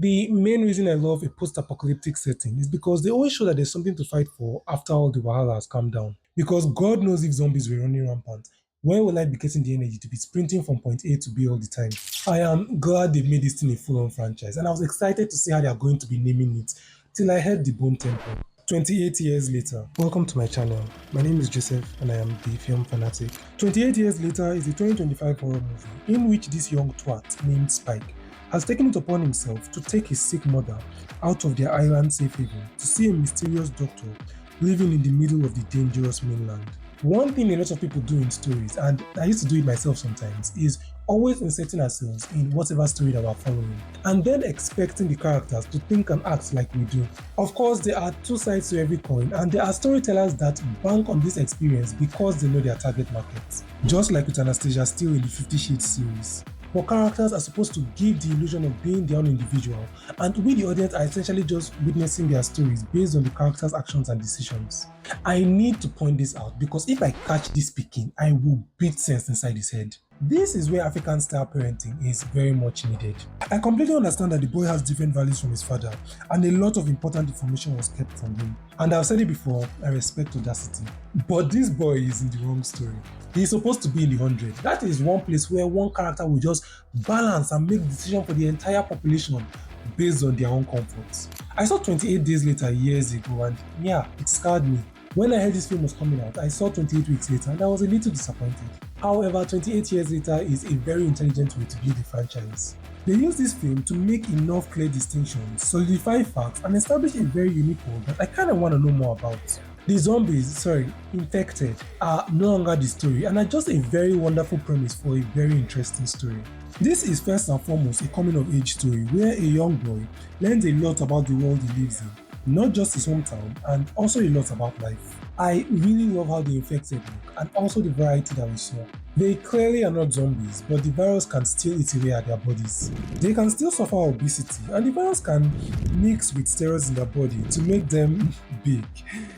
The main reason I love a post-apocalyptic setting is because they always show that there's something to fight for after all the wahala has calmed down. Because God knows if zombies were running rampant, where will I be getting the energy to be sprinting from point A to B all the time? I am glad they've made this thing a full-on franchise, and I was excited to see how they are going to be naming it till I heard the Bone Temple. 28 years later. Welcome to my channel. My name is Joseph and I am the film fanatic. 28 years later is a 2025 horror movie in which this young twat named Spike has taken it upon himself to take his sick mother out of their island safe haven to see a mysterious doctor living in the middle of the dangerous mainland. One thing a lot of people do in stories, and I used to do it myself sometimes, is always inserting ourselves in whatever story that we're following, and then expecting the characters to think and act like we do. Of course, there are two sides to every coin, and there are storytellers that bank on this experience because they know their target market. Just like with Anastasia Steele in the 50 Shades series. But characters are supposed to give the illusion of being their own individual, and we the audience are essentially just witnessing their stories based on the characters' actions and decisions. I need to point this out because if I catch this speaking, I will beat sense inside his head. This is where African style parenting is very much needed. I completely understand that the boy has different values from his father, and a lot of important information was kept from him. And I've said it before, I respect audacity. But this boy is in the wrong story. He's supposed to be in the 100. That is one place where one character will just balance and make decisions for the entire population based on their own comforts. I saw 28 Days Later years ago, and yeah, it scarred me. When I heard this film was coming out, I saw 28 Weeks Later and I was a little disappointed. However, 28 Years Later is a very intelligent way to build a franchise. They use this film to make enough clear distinctions, solidify facts, and establish a very unique world that I kind of want to know more about. The zombies, infected, are no longer the story and are just a very wonderful premise for a very interesting story. This is first and foremost a coming-of-age story where a young boy learns a lot about the world he lives in, not just his hometown, and also a lot about life. I really love how the infected look and also the variety that we saw. They clearly are not zombies, but the virus can still eat away at their bodies. They can still suffer obesity, and the virus can mix with steroids in their body to make them big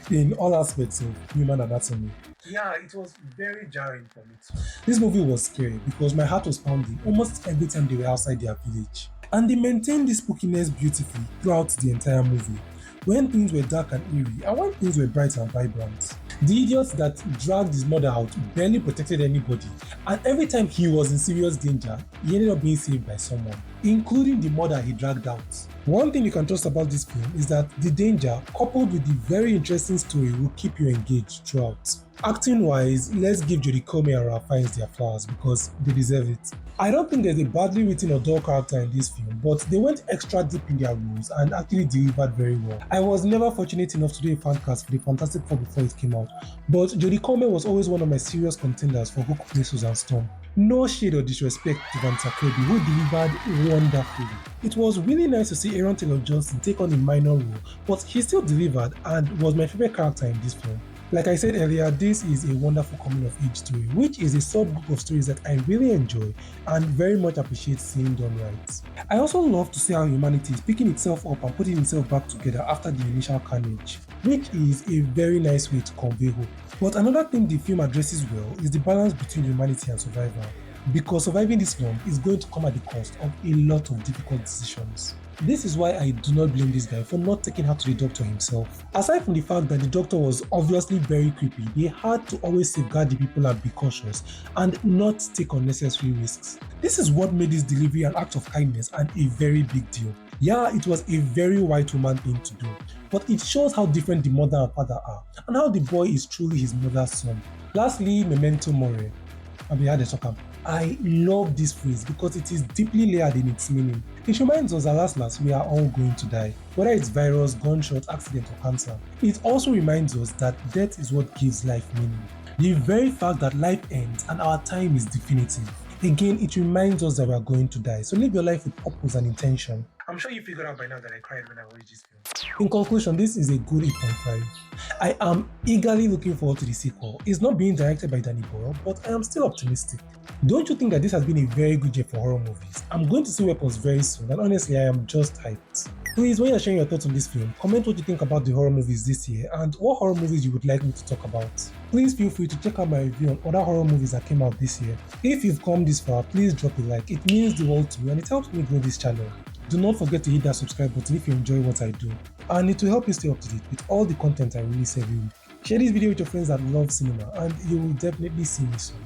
in all aspects of human anatomy. Yeah, it was very jarring for me too. This movie was scary because my heart was pounding almost every time they were outside their village. And they maintained this spookiness beautifully throughout the entire movie, when things were dark and eerie and when things were bright and vibrant. The idiot that dragged his mother out barely protected anybody, and every time he was in serious danger, he ended up being saved by someone, including the mother he dragged out. One thing you can trust about this film is that the danger, coupled with the very interesting story, will keep you engaged throughout. Acting wise, let's give Jodie and Ralph Fiennes their flowers because they deserve it. I don't think there's a badly written or dull character in this film, but they went extra deep in their roles and actually delivered very well. I was never fortunate enough to do a fan cast for the Fantastic Four before it came out, but Jodie was always one of my serious contenders for who could play Susan Storm. No shade or disrespect to Vanessa Kirby, who delivered wonderfully. It was really nice to see Aaron Taylor-Johnson take on a minor role, but he still delivered and was my favorite character in this film. Like I said earlier, this is a wonderful coming-of-age story, which is a sub-group of stories that I really enjoy and very much appreciate seeing done right. I also love to see how humanity is picking itself up and putting itself back together after the initial carnage, which is a very nice way to convey hope. But another thing the film addresses well is the balance between humanity and survival, because surviving this long is going to come at the cost of a lot of difficult decisions. This is why I do not blame this guy for not taking her to the doctor himself. Aside from the fact that the doctor was obviously very creepy, they had to always safeguard the people and be cautious and not take unnecessary risks. This is what made this delivery an act of kindness and a very big deal. Yeah, it was a very white woman thing to do, but it shows how different the mother and father are and how the boy is truly his mother's son. Lastly, memento mori. I love this phrase because it is deeply layered in its meaning. It reminds us that last we are all going to die, whether it's virus, gunshot, accident or cancer. It also reminds us that death is what gives life meaning. The very fact that life ends and our time is definitive. Again, it reminds us that we are going to die, so live your life with purpose and intention. I'm sure you figured out by now that I cried when I watched this film. In conclusion, this is a good 8.5. I am eagerly looking forward to the sequel. It's not being directed by Danny Boyle, but I am still optimistic. Don't you think that this has been a very good year for horror movies? I'm going to see Weapons very soon, and honestly, I am just hyped. Please, when you're sharing your thoughts on this film, comment what you think about the horror movies this year and what horror movies you would like me to talk about. Please feel free to check out my review on other horror movies that came out this year. If you've come this far, please drop a like. It means the world to me and it helps me grow this channel. Do not forget to hit that subscribe button if you enjoy what I do, and it will help you stay up to date with all the content I release every week. Share this video with your friends that love cinema, and you will definitely see me soon.